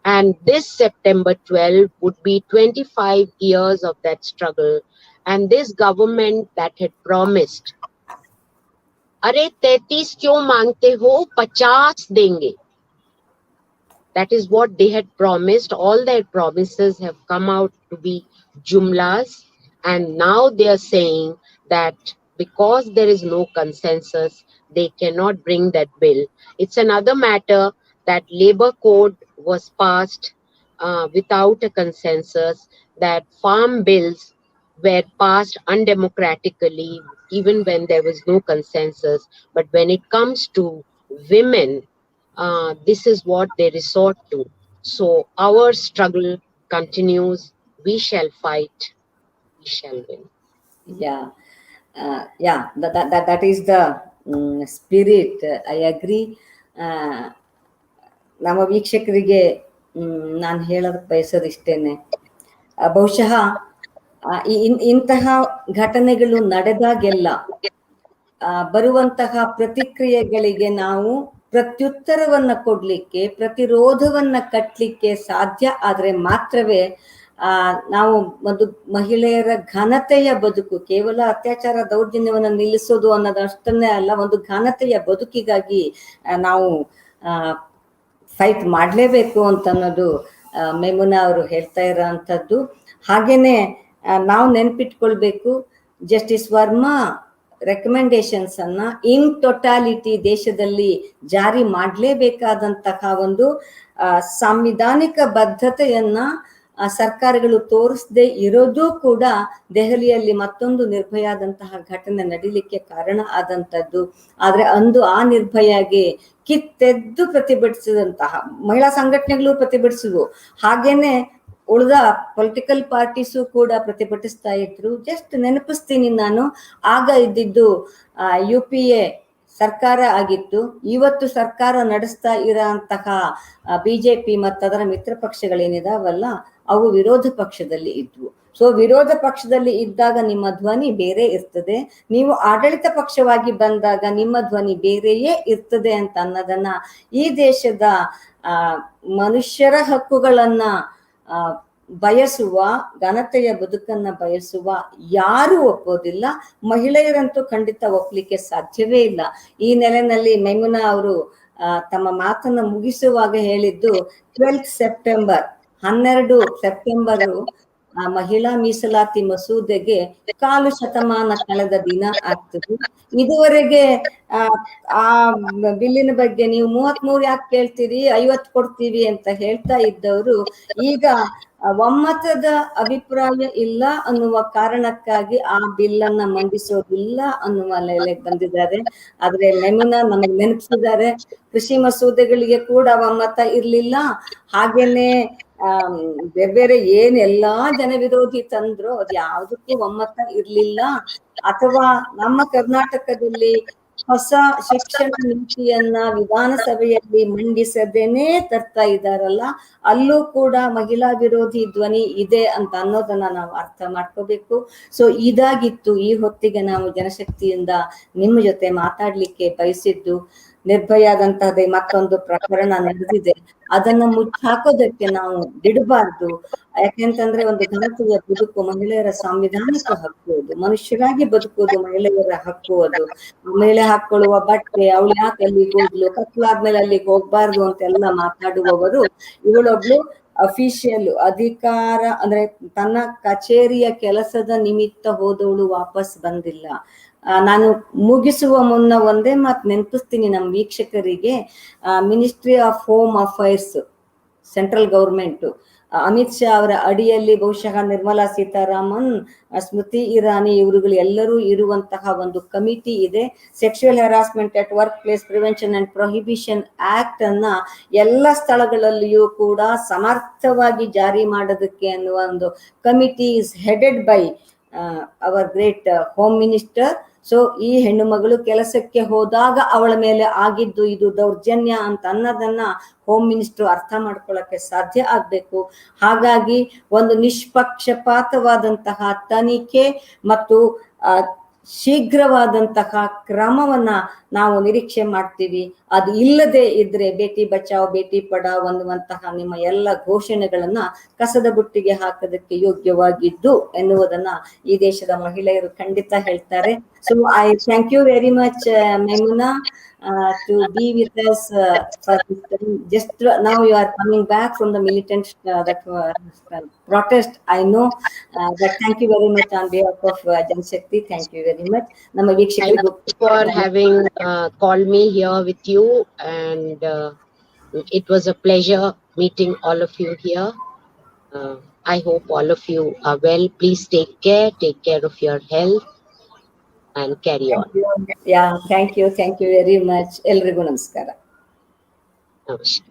[SPEAKER 1] And this September 12 would be 25 years of that struggle. And this government that had promised, अरे 33 क्यों मांगते हो 50 देंगे. That is what they had promised. All their promises have come out to be jumlas, and now they are saying that because there is no consensus, they cannot bring that bill. It's another matter that labor code was passed without a consensus, that farm bills were passed undemocratically even when there was no consensus. But when it comes to women, this is what they resort to. So our struggle continues. We shall fight. We shall win.
[SPEAKER 2] Yeah, yeah, that is the spirit. I agree. ನಮ್ಮ ವೀಕ್ಷಕರಿಗೆ ನಾನು ಹೇಳೋದಕ್ಕೆ ಬಯಸೋದಿಷ್ಟೇನೆ, ಬಹುಶಃ ಇಂತಹ ಘಟನೆಗಳು ನಡೆದಾಗೆಲ್ಲ ಬರುವಂತಹ ಪ್ರತಿಕ್ರಿಯೆಗಳಿಗೆ ನಾವು ಪ್ರತ್ಯುತ್ತರವನ್ನ ಕೊಡ್ಲಿಕ್ಕೆ, ಪ್ರತಿರೋಧವನ್ನ ಕಟ್ಟಲಿಕ್ಕೆ ಸಾಧ್ಯ ಆದ್ರೆ ಮಾತ್ರವೇ ನಾವು ಒಂದು ಮಹಿಳೆಯರ ಘನತೆಯ ಬದುಕು, ಕೇವಲ ಅತ್ಯಾಚಾರ ದೌರ್ಜನ್ಯವನ್ನ ನಿಲ್ಲಿಸೋದು ಅನ್ನೋದಷ್ಟನ್ನೇ ಅಲ್ಲ, ಒಂದು ಘನತೆಯ ಬದುಕಿಗಾಗಿ ನಾವು ಫೈಟ್ ಮಾಡಲೇಬೇಕು ಅಂತ ಅನ್ನೋದು ಮೇಮುನಾ ಅವರು ಹೇಳ್ತಾ ಇರೋ ಅಂಥದ್ದು. ಹಾಗೇನೆ ನಾವು ನೆನ್ಪಿಟ್ಕೊಳ್ಬೇಕು, ಜಸ್ಟಿಸ್ ವರ್ಮಾ ರೆಕಮೆಂಡೇಶನ್ಸ್ ಅನ್ನ ಇನ್ ಟೋಟಾಲಿಟಿ ದೇಶದಲ್ಲಿ ಜಾರಿ ಮಾಡಲೇಬೇಕಾದಂತಹ ಒಂದು ಸಾಂವಿಧಾನಿಕ ಬದ್ಧತೆಯನ್ನ ಸರ್ಕಾರಗಳು ತೋರಿಸದೆ ಇರೋದು ಕೂಡ ದೆಹಲಿಯಲ್ಲಿ ಮತ್ತೊಂದು ನಿರ್ಭಯಾದಂತಹ ಘಟನೆ ನಡೀಲಿಕ್ಕೆ ಕಾರಣ ಆದಂಥದ್ದು. ಆದ್ರೆ ಅಂದು ಆ ನಿರ್ಭಯಾಗೆ ಕಿತ್ತೆದ್ದು ಪ್ರತಿಭಟಿಸಿದಂತಹ ಮಹಿಳಾ ಸಂಘಟನೆಗಳು ಪ್ರತಿಭಟಿಸಿದ್ವು, ಹಾಗೇನೆ ಉಳಿದ ಪೊಲಿಟಿಕಲ್ ಪಾರ್ಟೀಸು ಕೂಡ ಪ್ರತಿಭಟಿಸ್ತಾ ಇದ್ರು. ಜಸ್ಟ್ ನೆನಪಿಸ್ತೀನಿ ನಾನು, ಆಗ ಇದ್ದಿದ್ದು UPA ಸರ್ಕಾರ ಆಗಿತ್ತು. ಇವತ್ತು ಸರ್ಕಾರ ನಡೆಸ್ತಾ ಇರೋಂತಹ BJP ಮತ್ತದರ ಮಿತ್ರ ಪಕ್ಷಗಳೇನಿದಾವಲ್ಲ ಅವು ವಿರೋಧ ಪಕ್ಷದಲ್ಲಿ ಇದ್ವು. ಸೊ ವಿರೋಧ ಪಕ್ಷದಲ್ಲಿ ಇದ್ದಾಗ ನಿಮ್ಮ ಧ್ವನಿ ಬೇರೆ ಇರ್ತದೆ, ನೀವು ಆಡಳಿತ ಪಕ್ಷವಾಗಿ ಬಂದಾಗ ನಿಮ್ಮ ಧ್ವನಿ ಬೇರೆಯೇ ಇರ್ತದೆ ಅಂತ ಅನ್ನೋದನ್ನ ಈ ದೇಶದ ಮನುಷ್ಯರ ಹಕ್ಕುಗಳನ್ನ ಬಯಸುವ, ಘನತೆಯ ಬದುಕನ್ನ ಬಯಸುವ ಯಾರು ಒಪ್ಪೋದಿಲ್ಲ. ಮಹಿಳೆಯರಂತೂ ಖಂಡಿತ ಒಪ್ಪಲಿಕ್ಕೆ ಸಾಧ್ಯವೇ ಇಲ್ಲ. ಈ ನೆಲೆಯಲ್ಲಿ ಮೇಮುನಾ ಅವರು ತಮ್ಮ ಮಾತನ್ನ ಮುಗಿಸುವಾಗ ಹೇಳಿದ್ದು 12 ಸೆಪ್ಟೆಂಬರ್ 12 ಸೆಪ್ಟೆಂಬರ್ ಮಹಿಳಾ ಮೀಸಲಾತಿ ಮಸೂದೆಗೆ 1/4 ಶತಮಾನ ಕಳೆದ ದಿನ ಆಗ್ತದೆ. ಇದುವರೆಗೆ ಆ ಬಿಲ್ಲಿನ ಬಗ್ಗೆ ನೀವು 33 ಯಾಕೆ ಕೇಳ್ತೀರಿ, 50 ಕೊಡ್ತೀವಿ ಅಂತ ಹೇಳ್ತಾ ಇದ್ದವರು ಈಗ ಒಮ್ಮತದ ಅಭಿಪ್ರಾಯ ಇಲ್ಲ ಅನ್ನುವ ಕಾರಣಕ್ಕಾಗಿ ಆ ಬಿಲ್ಲನ್ನ ಮಂಡಿಸೋದಿಲ್ಲ ಅನ್ನುವ ನೆಲೆಗೆ ಬಂದಿದ್ದಾರೆ. ಆದ್ರೆ ಮೇಮುನಾ ನಮಗೆ ನೆನಪಿಸಿದ್ದಾರೆ, ಕೃಷಿ ಮಸೂದೆಗಳಿಗೆ ಕೂಡ ಒಮ್ಮತ ಇರ್ಲಿಲ್ಲ, ಹಾಗೇನೆ ಬೇರೆ ಏನೆಲ್ಲಾ ಜನ ವಿರೋಧಿ ತಂದ್ರು ಅದ್ ಯಾವ್ದಕ್ಕೂ ಒಮ್ಮತ ಇರ್ಲಿಲ್ಲ. ಅಥವಾ ನಮ್ಮ ಕರ್ನಾಟಕದಲ್ಲಿ ಹೊಸ ಶಿಕ್ಷಣ ನೀತಿಯನ್ನ ವಿಧಾನಸಭೆಯಲ್ಲಿ ಮಂಡಿಸದೇನೆ ತರ್ತಾ ಇದ್ದಾರಲ್ಲ, ಅಲ್ಲೂ ಕೂಡ ಮಹಿಳಾ ವಿರೋಧಿ ಧ್ವನಿ ಇದೆ ಅಂತ ಅನ್ನೋದನ್ನ ನಾವು ಅರ್ಥ ಮಾಡ್ಕೋಬೇಕು. ಸೊ ಇದಾಗಿತ್ತು ಈ ಹೊತ್ತಿಗೆ ನಾವು ಜನಶಕ್ತಿಯಿಂದ ನಿಮ್ಮ ಜೊತೆ ಮಾತಾಡ್ಲಿಕ್ಕೆ ಬಯಸಿದ್ದು. ನಿರ್ಭಯಾದಂತಹದೇ ಮತ್ತೊಂದು ಪ್ರಕರಣ ನಡೆದಿದೆ, ಅದನ್ನ ಮುಚ್ಚಾಕೋದಕ್ಕೆ ನಾವು ಬಿಡಬಾರ್ದು. ಯಾಕೆಂತಂದ್ರೆ ಒಂದು ಘನತೆಯ ಬದುಕು ಮಹಿಳೆಯರ ಸಾಂವಿಧಾನಿಕ ಹಕ್ಕು, ಅದು ಮನುಷ್ಯರಾಗಿ ಬದುಕುವುದು ಮಹಿಳೆಯರ ಹಕ್ಕು. ಅದು ಮಹಿಳೆ ಹಾಕೊಳ್ಳುವ ಬಟ್ಟೆ, ಅವಳು ಯಾಕೆ ಅಲ್ಲಿಗೆ ಹೋಗ್ಲು, ಕತ್ಲಾದ್ಮೇಲೆ ಅಲ್ಲಿಗೆ ಹೋಗ್ಬಾರ್ದು ಅಂತೆಲ್ಲ ಮಾತಾಡುವವರು, ಇವಳೊಬ್ಳು ಅಫಿಷಿಯಲ್ ಅಧಿಕಾರ ಅಂದ್ರೆ ತನ್ನ ಕಚೇರಿಯ ಕೆಲಸದ ನಿಮಿತ್ತ ಹೋದವಳು ವಾಪಸ್ ಬಂದಿಲ್ಲ. ನಾನು ಮುಗಿಸುವ ಮುನ್ನ ಒಂದೇ ಮಾತು ನೆನಪಿಸ್ತೀನಿ ನಮ್ಮ ವೀಕ್ಷಕರಿಗೆ. Ministry of home affairs, central government, Amit Shah ಅವರ ಅಡಿಯಲ್ಲಿ ಬಹುಶಃ ನಿರ್ಮಲಾ ಸೀತಾರಾಮನ್, ಸ್ಮೃತಿ ಇರಾನಿ ಇವರುಗಳು ಎಲ್ಲರೂ ಇರುವಂತಹ ಒಂದು ಕಮಿಟಿ ಇದೆ. Sexual harassment at work place prevention and prohibition act ಅನ್ನ ಎಲ್ಲ ಸ್ಥಳಗಳಲ್ಲಿಯೂ ಕೂಡ ಸಮರ್ಥವಾಗಿ ಜಾರಿ ಮಾಡೋದಕ್ಕೆ ಅನ್ನುವ ಒಂದು committee is headed by our great home minister. So ಈ ಹೆಣ್ಣು ಮಗಳು ಕೆಲಸಕ್ಕೆ ಹೋದಾಗ ಅವಳ ಮೇಲೆ ಆಗಿದ್ದು ಇದು ದೌರ್ಜನ್ಯ ಅಂತ ಅನ್ನೋದನ್ನ ಹೋಮ್ ಮಿನಿಸ್ಟರ್ ಅರ್ಥ ಮಾಡ್ಕೊಳ್ಳಕ್ಕೆ ಸಾಧ್ಯ ಆಗ್ಬೇಕು. ಹಾಗಾಗಿ ಒಂದು ನಿಷ್ಪಕ್ಷಪಾತವಾದಂತಹ ತನಿಖೆ ಮತ್ತು ಶೀಘ್ರವಾದಂತಹ ಕ್ರಮವನ್ನ ನಾವು ನಿರೀಕ್ಷೆ ಮಾಡ್ತೀವಿ. ಅದು ಇಲ್ಲದೆ ಇದ್ರೆ ಬೇಟಿ ಬಚಾವ್ ಬೇಟಿ ಪಡಾವ್ ಅನ್ನುವಂತಹ ನಿಮ್ಮ ಎಲ್ಲ ಘೋಷಣೆಗಳನ್ನ ಕಸದ ಬುಟ್ಟಿಗೆ ಹಾಕೋದಕ್ಕೆ ಯೋಗ್ಯವಾಗಿದ್ದು ಎನ್ನುವುದನ್ನ ಈ ದೇಶದ ಮಹಿಳೆಯರು ಖಂಡಿತ ಹೇಳ್ತಾರೆ. So I thank you very much Memuna to be with us for this time. Just now you are coming back from the militant protest, I know, but thank you very much on behalf of Janshakti. Thank you very much. Nama
[SPEAKER 1] Thank you for having called me here with you, and it was a pleasure meeting all of you here. I hope all of you are well. Please take care of your health and carry on.
[SPEAKER 2] Yeah, thank you very much. Elrigu namaskara.
[SPEAKER 1] Namaskar.